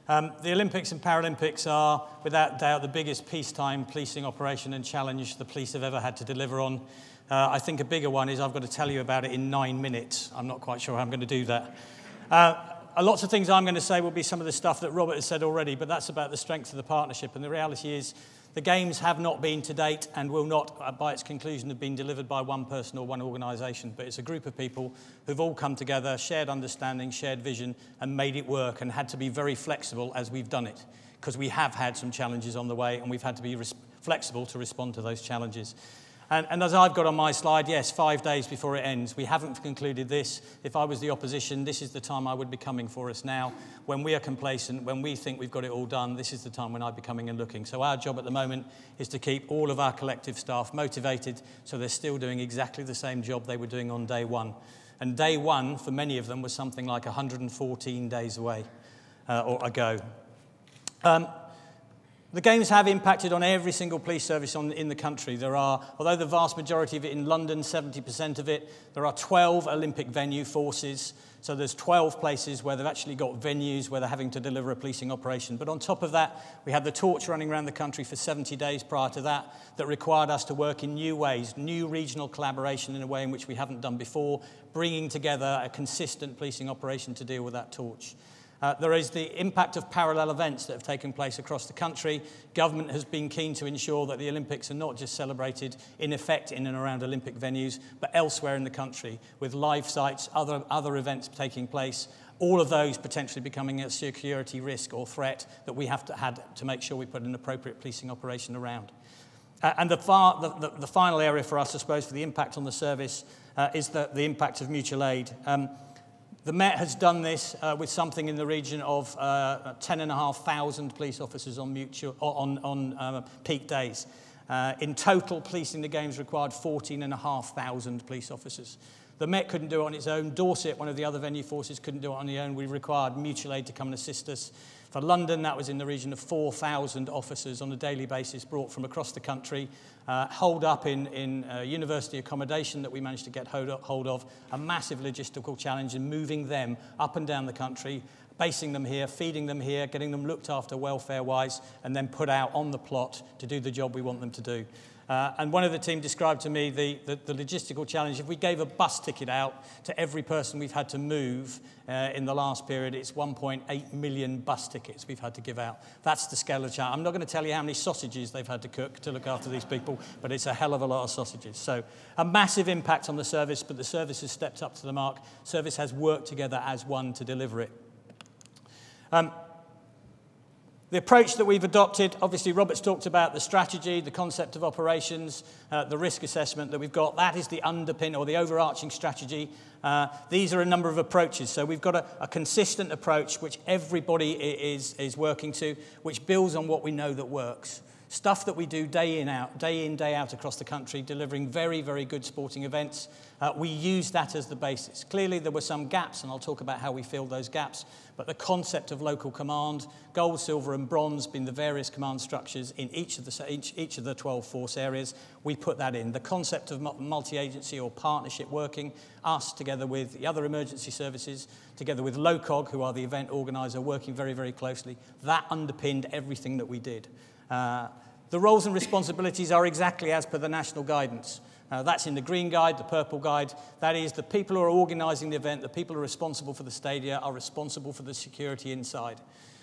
The Olympics and Paralympics are, without doubt, the biggest peacetime policing operation and challenge the police have ever had to deliver on. I think a bigger one is I've got to tell you about it in 9 minutes. I'm not quite sure how I'm going to do that. Lots of things I'm going to say will be some of the stuff that Robert has said already, but that's about the strength of the partnership. And the reality is the Games have not been to date and will not, by its conclusion, have been delivered by one person or one organisation. But it's a group of people who've all come together, shared understanding, shared vision, and made it work, and had to be very flexible as we've done it, because we have had some challenges on the way, and we've had to be flexible to respond to those challenges. And as I've got on my slide, yes, 5 days before it ends. We haven't concluded this. If I was the opposition, this is the time I would be coming for us now. When we are complacent, when we think we've got it all done, this is the time when I'd be coming and looking. So our job at the moment is to keep all of our collective staff motivated so they're still doing exactly the same job they were doing on day one. And day one, for many of them, was something like 114 days away or ago. The Games have impacted on every single police service in the country. There are, although the vast majority of it in London, 70% of it, there are 12 Olympic venue forces. So there's 12 places where they've actually got venues where they're having to deliver a policing operation. But on top of that, we had the torch running around the country for 70 days prior to that required us to work in new ways, new regional collaboration in a way in which we haven't done before, bringing together a consistent policing operation to deal with that torch. There is the impact of parallel events that have taken place across the country. Government has been keen to ensure that the Olympics are not just celebrated in effect in and around Olympic venues, but elsewhere in the country, with live sites, other events taking place, all of those potentially becoming a security risk or threat that we have to make sure we put an appropriate policing operation around. And the final area for us, I suppose, for the impact on the service is the impact of mutual aid. The Met has done this with something in the region of 10,500 police officers on peak days. In total, policing the Games required 14,500 police officers. The Met couldn't do it on its own. Dorset, one of the other venue forces, couldn't do it on their own. We required mutual aid to come and assist us. For London, that was in the region of 4,000 officers on a daily basis brought from across the country, holed up in university accommodation that we managed to get hold of, a massive logistical challenge in moving them up and down the country, basing them here, feeding them here, getting them looked after welfare-wise, and then put out on the plot to do the job we want them to do. And one of the team described to me the logistical challenge. If we gave a bus ticket out to every person we've had to move in the last period, it's 1.8 million bus tickets we've had to give out. That's the scale of the challenge. I'm not going to tell you how many sausages they've had to cook to look after these people, but it's a hell of a lot of sausages. So a massive impact on the service, but the service has stepped up to the mark. Service has worked together as one to deliver it. The approach that we've adopted, obviously Robert's talked about the strategy, the concept of operations, the risk assessment that we've got. That is the underpin or the overarching strategy. These are a number of approaches. So we've got a consistent approach which everybody is working to, which builds on what we know that works. Stuff that we do day in, day out across the country, delivering very, very good sporting events. We use that as the basis. Clearly, there were some gaps, and I'll talk about how we filled those gaps, but the concept of local command, gold, silver, and bronze being the various command structures in each of the 12 force areas, we put that in. The concept of multi-agency or partnership working, us together with the other emergency services, together with LOCOG, who are the event organizer, working very, very closely, that underpinned everything that we did. The roles and responsibilities are exactly as per the national guidance. That's in the green guide, the purple guide. That is, the people who are organising the event, the people who are responsible for the stadia are responsible for the security inside.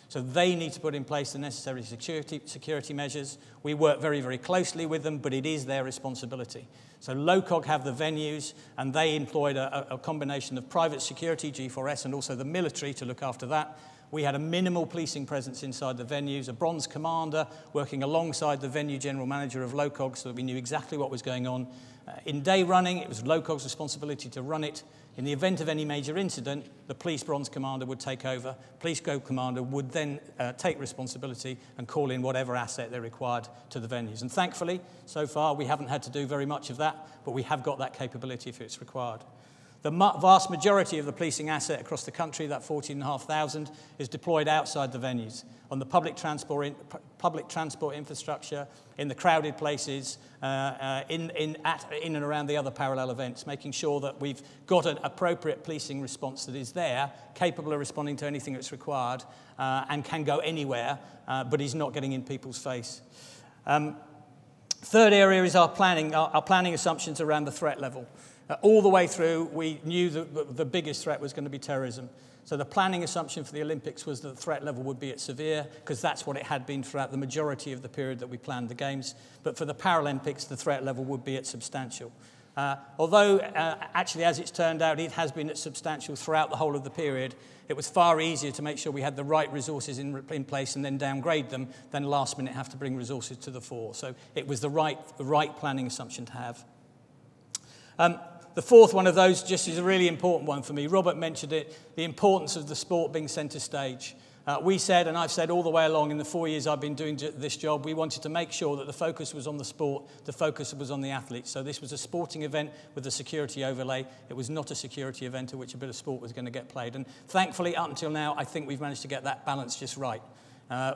So they need to put in place the necessary security measures. We work very, very closely with them, but it is their responsibility. So LOCOG have the venues, and they employed a combination of private security, G4S, and also the military to look after that. We had a minimal policing presence inside the venues, a bronze commander working alongside the venue general manager of LOCOG so that we knew exactly what was going on. In day running, it was LOCOG's responsibility to run it. In the event of any major incident, the police bronze commander would take over. Police gold commander would then take responsibility and call in whatever asset they required to the venues. And thankfully, so far, we haven't had to do very much of that, but we have got that capability if it's required. The vast majority of the policing asset across the country, that 14,500, is deployed outside the venues, on the public transport infrastructure, in the crowded places, in and around the other parallel events, making sure that we've got an appropriate policing response that is there, capable of responding to anything that's required, and can go anywhere, but is not getting in people's face. Third area is our planning assumptions around the threat level. All the way through, we knew that the biggest threat was going to be terrorism. So the planning assumption for the Olympics was that the threat level would be at severe, because that's what it had been throughout the majority of the period that we planned the Games. But for the Paralympics, the threat level would be at substantial. Although, actually, as it's turned out, it has been at substantial throughout the whole of the period, it was far easier to make sure we had the right resources in place and then downgrade them than last minute have to bring resources to the fore. So it was the right planning assumption to have. The fourth one of those just is a really important one for me. Robert mentioned it, the importance of the sport being centre stage. We said, and I've said all the way along in the 4 years I've been doing this job, we wanted to make sure that the focus was on the sport, the focus was on the athletes. So this was a sporting event with a security overlay. It was not a security event in which a bit of sport was going to get played. And thankfully, up until now, I think we've managed to get that balance just right.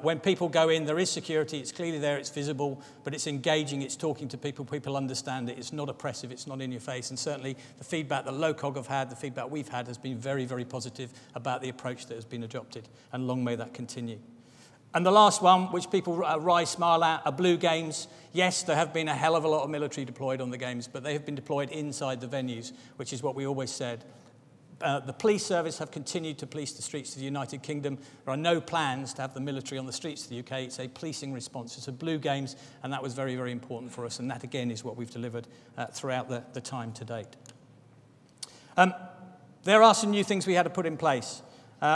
When people go in, there is security, it's clearly there, it's visible, but it's engaging, it's talking to people, people understand it, it's not oppressive, it's not in your face, and certainly the feedback that LOCOG have had, the feedback we've had has been very, very positive about the approach that has been adopted, and long may that continue. And the last one, which people smile at, are Blue Games. Yes, there have been a hell of a lot of military deployed on the Games, but they have been deployed inside the venues, which is what we always said. The police service have continued to police the streets of the United Kingdom. There are no plans to have the military on the streets of the UK. It's a policing response. It's a Blue Games, and that was very, very important for us. And that, again, is what we've delivered throughout the time to date. There are some new things we had to put in place.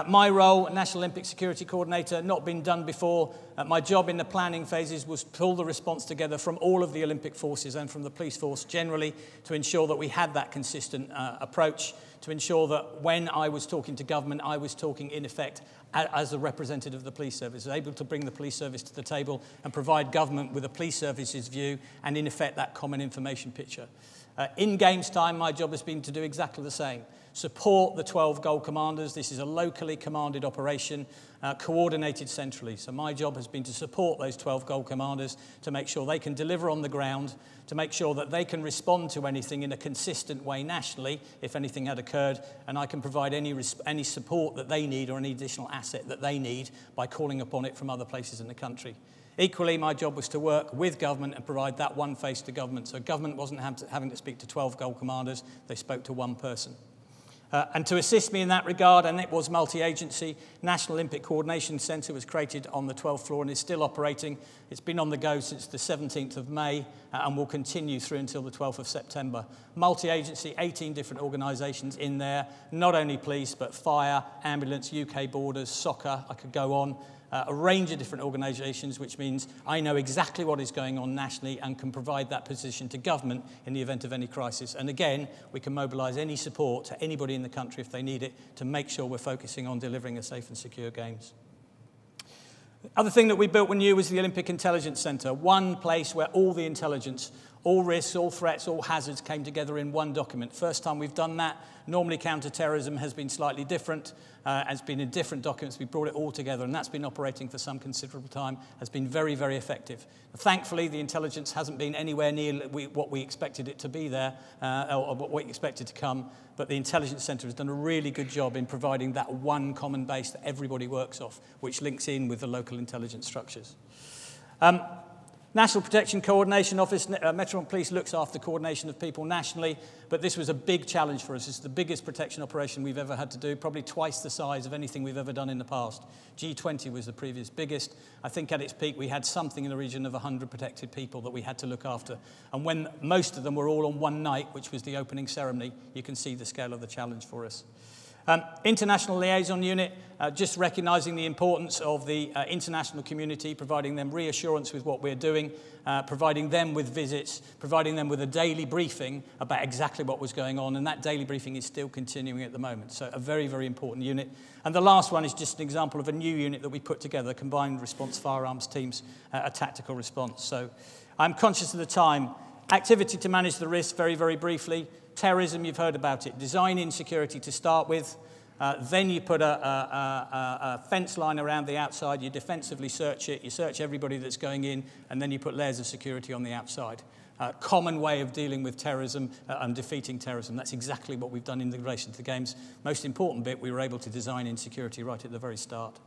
My role, National Olympic Security Coordinator, not been done before. My job in the planning phases was to pull the response together from all of the Olympic forces and from the police force generally to ensure that we had that consistent approach, to ensure that when I was talking to government, I was talking, in effect, as a representative of the police service, able to bring the police service to the table and provide government with a police service's view and, in effect, that common information picture. In Games time, my job has been to do exactly the same. Support the 12 goal commanders. This is a locally commanded operation, coordinated centrally. So my job has been to support those 12 goal commanders to make sure they can deliver on the ground, to make sure that they can respond to anything in a consistent way nationally if anything had occurred, and I can provide any support that they need or any additional asset that they need by calling upon it from other places in the country. Equally, my job was to work with government and provide that one face to government. So government wasn't having to speak to 12 goal commanders, they spoke to one person. And to assist me in that regard, and it was multi-agency, National Olympic Coordination Centre was created on the 12th floor and is still operating. It's been on the go since the 17th of May and will continue through until the 12th of September. Multi-agency, 18 different organisations in there, not only police, but fire, ambulance, UK borders, soccer, I could go on. A range of different organisations, which means I know exactly what is going on nationally and can provide that position to government in the event of any crisis. And again, we can mobilise any support to anybody in the country if they need it to make sure we're focusing on delivering a safe and secure Games. The other thing that we built when new was the Olympic Intelligence Centre, one place where all the intelligence, all risks, all threats, all hazards came together in one document. First time we've done that. Normally counter-terrorism has been slightly different. It's been in different documents. We brought it all together, and that's been operating for some considerable time, has been very, very effective. Thankfully, the intelligence hasn't been anywhere near what we expected it to be there, or what we expected to come, but the Intelligence Centre has done a really good job in providing that one common base that everybody works off, which links in with the local intelligence structures. National Protection Coordination Office, Metropolitan Police looks after the coordination of people nationally, but this was a big challenge for us. It's the biggest protection operation we've ever had to do, probably twice the size of anything we've ever done in the past. G20 was the previous biggest. I think at its peak we had something in the region of 100 protected people that we had to look after. And when most of them were all on one night, which was the opening ceremony, you can see the scale of the challenge for us. International Liaison Unit, just recognising the importance of the international community, providing them reassurance with what we're doing, providing them with visits, providing them with a daily briefing about exactly what was going on, and that daily briefing is still continuing at the moment. So a very, very important unit. And the last one is just an example of a new unit that we put together, Combined Response Firearms Teams, a tactical response. So I'm conscious of the time. Activity to manage the risk, very, very briefly. Terrorism, you've heard about it. Design insecurity to start with. Then you put a fence line around the outside. You defensively search it. You search everybody that's going in. And then you put layers of security on the outside. Common way of dealing with terrorism and defeating terrorism. That's exactly what we've done in relation to the games. Most important bit, we were able to design insecurity right at the very start.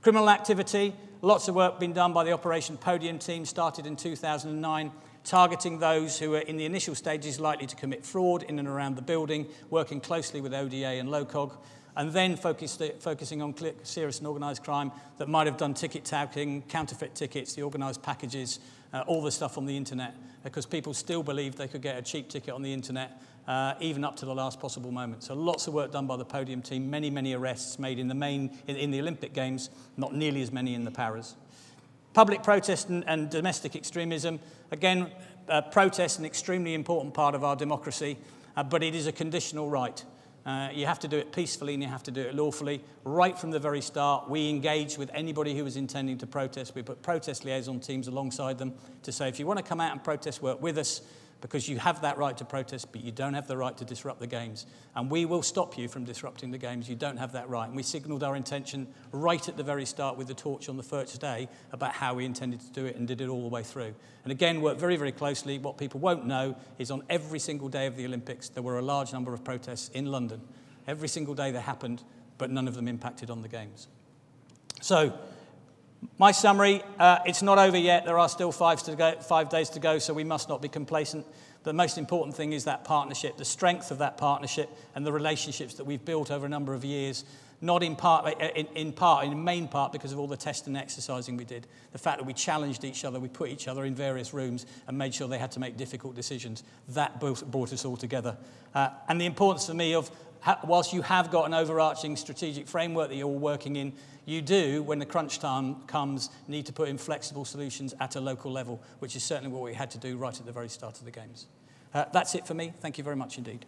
Criminal activity, lots of work been done by the Operation Podium team, started in 2009, targeting those who are in the initial stages likely to commit fraud in and around the building, working closely with ODA and LOCOG, and then focusing on serious and organised crime that might have done ticket touting, counterfeit tickets, the organised packages, all the stuff on the internet, because people still believed they could get a cheap ticket on the internet, even up to the last possible moment. So lots of work done by the Podium team, many, many arrests made in the Olympic Games, not nearly as many in the Paras. Public protest and domestic extremism. Again, protest, an extremely important part of our democracy, but it is a conditional right. You have to do it peacefully and you have to do it lawfully. Right from the very start, we engaged with anybody who was intending to protest. We put protest liaison teams alongside them to say, if you want to come out and protest, work with us, because you have that right to protest, but you don't have the right to disrupt the games. And we will stop you from disrupting the games. You don't have that right. And we signalled our intention right at the very start with the torch on the first day about how we intended to do it, and did it all the way through. And again, worked very, very closely. What people won't know is on every single day of the Olympics, there were a large number of protests in London. Every single day they happened, but none of them impacted on the games. So, my summary, it's not over yet. There are still 5 days to go, so we must not be complacent. The most important thing is that partnership, the strength of that partnership and the relationships that we've built over a number of years, not in main part because of all the testing and exercising we did. The fact that we challenged each other, we put each other in various rooms and made sure they had to make difficult decisions. That brought us all together. And the importance for me of, whilst you have got an overarching strategic framework that you're all working in, you do, when the crunch time comes, need to put in flexible solutions at a local level, which is certainly what we had to do right at the very start of the Games. That's it for me. Thank you very much indeed.